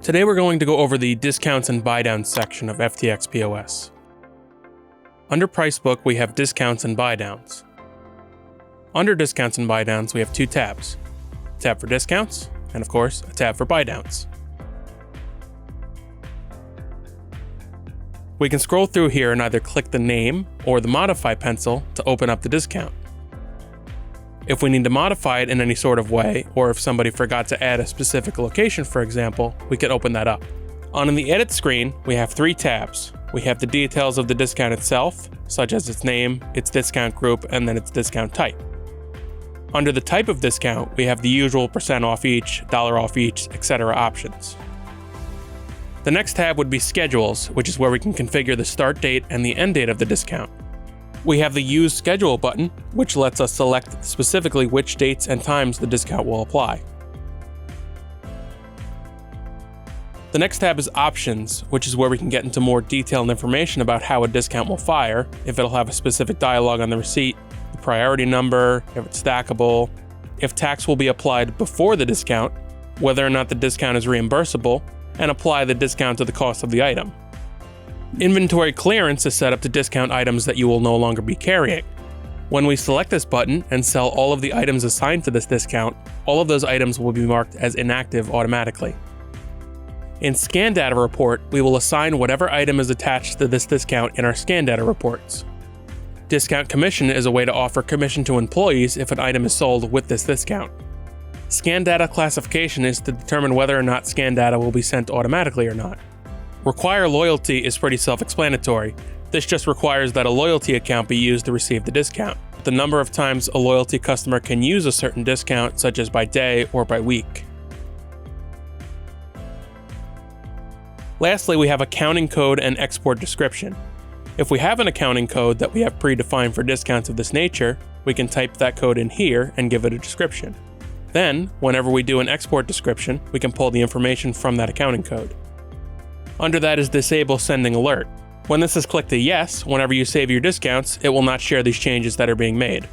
Today we're going to go over the discounts and buydowns section of FTx POS. Under Pricebook, we have discounts and buydowns. Under discounts and buydowns, we have two tabs. A tab for discounts, and of course, a tab for buydowns. We can scroll through here and either click the name or the modify pencil to open up the discount. If we need to modify it in any sort of way, or if somebody forgot to add a specific location, for example, we can open that up. On the edit screen, we have three tabs. We have the details of the discount itself, such as its name, its discount group, and then its discount type. Under the type of discount, we have the usual % off each, dollar off each, etc. options. The next tab would be schedules, which is where we can configure the start date and the end date of the discount. We have the Use Schedule button, which lets us select specifically which dates and times the discount will apply. The next tab is Options, which is where we can get into more detailed information about how a discount will fire, if it'll have a specific dialog on the receipt, the priority number, if it's stackable, if tax will be applied before the discount, whether or not the discount is reimbursable, and apply the discount to the cost of the item. Inventory clearance is set up to discount items that you will no longer be carrying. When we select this button and sell all of the items assigned to this discount, all of those items will be marked as inactive automatically. In Scan Data Report, we will assign whatever item is attached to this discount in our Scan Data reports. Discount Commission is a way to offer commission to employees if an item is sold with this discount. Scan Data Classification is to determine whether or not scan data will be sent automatically or not. Require Loyalty is pretty self-explanatory. This just requires that a loyalty account be used to receive the discount. The number of times a loyalty customer can use a certain discount, such as by day or by week. Lastly, we have Accounting Code and Export Description. If we have an accounting code that we have predefined for discounts of this nature, we can type that code in here and give it a description. Then, whenever we do an export description, we can pull the information from that accounting code. Under that is Disable Sending Alert. When this is clicked to Yes, whenever you save your discounts, it will not share these changes that are being made.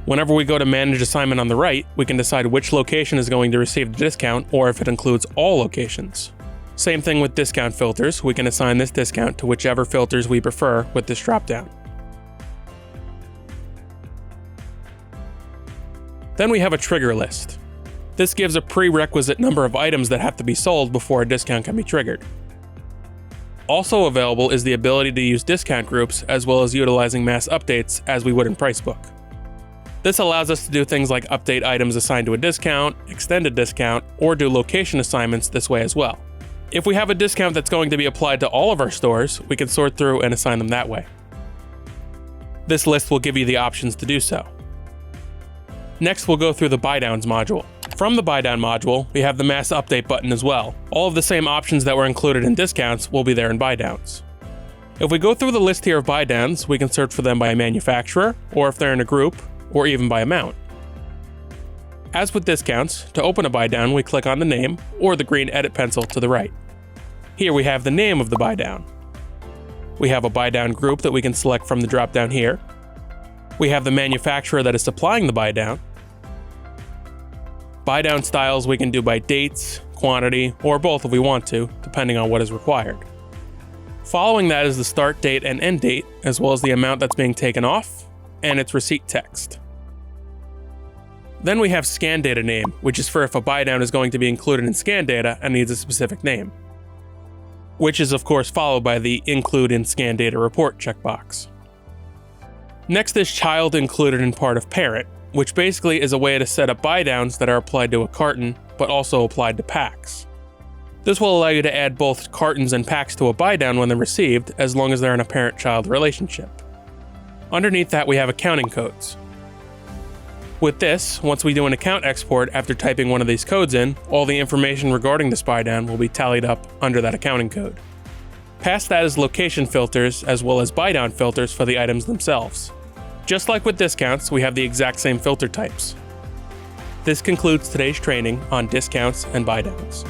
Whenever we go to Manage Assignment on the right, we can decide which location is going to receive the discount or if it includes all locations. Same thing with discount filters, we can assign this discount to whichever filters we prefer with this dropdown. Then we have a trigger list. This gives a prerequisite number of items that have to be sold before a discount can be triggered. Also available is the ability to use discount groups as well as utilizing mass updates as we would in Pricebook. This allows us to do things like update items assigned to a discount, extend a discount, or do location assignments this way as well. If we have a discount that's going to be applied to all of our stores, we can sort through and assign them that way. This list will give you the options to do so. Next, we'll go through the Buydowns module. From the Buydown module, we have the Mass Update button as well. All of the same options that were included in discounts will be there in Buydowns. If we go through the list here of Buydowns, we can search for them by manufacturer, or if they're in a group, or even by amount. As with discounts, to open a Buydown, we click on the name, or the green edit pencil to the right. Here we have the name of the Buydown. We have a Buydown group that we can select from the drop-down here. We have the manufacturer that is supplying the Buydown. Buydown styles we can do by dates, quantity, or both if we want to, depending on what is required. Following that is the start date and end date, as well as the amount that's being taken off, and its receipt text. Then we have Scan Data Name, which is for if a Buydown is going to be included in Scan Data and needs a specific name, which is of course followed by the Include in Scan Data Report checkbox. Next is Child Included in Part of Parent, which basically is a way to set up buydowns that are applied to a carton, but also applied to packs. This will allow you to add both cartons and packs to a buydown when they're received, as long as they're in a parent-child relationship. Underneath that, we have accounting codes. With this, once we do an account export after typing one of these codes in, all the information regarding this buydown will be tallied up under that accounting code. Past that is location filters, as well as buydown filters for the items themselves. Just like with discounts, we have the exact same filter types. This concludes today's training on discounts and buydowns.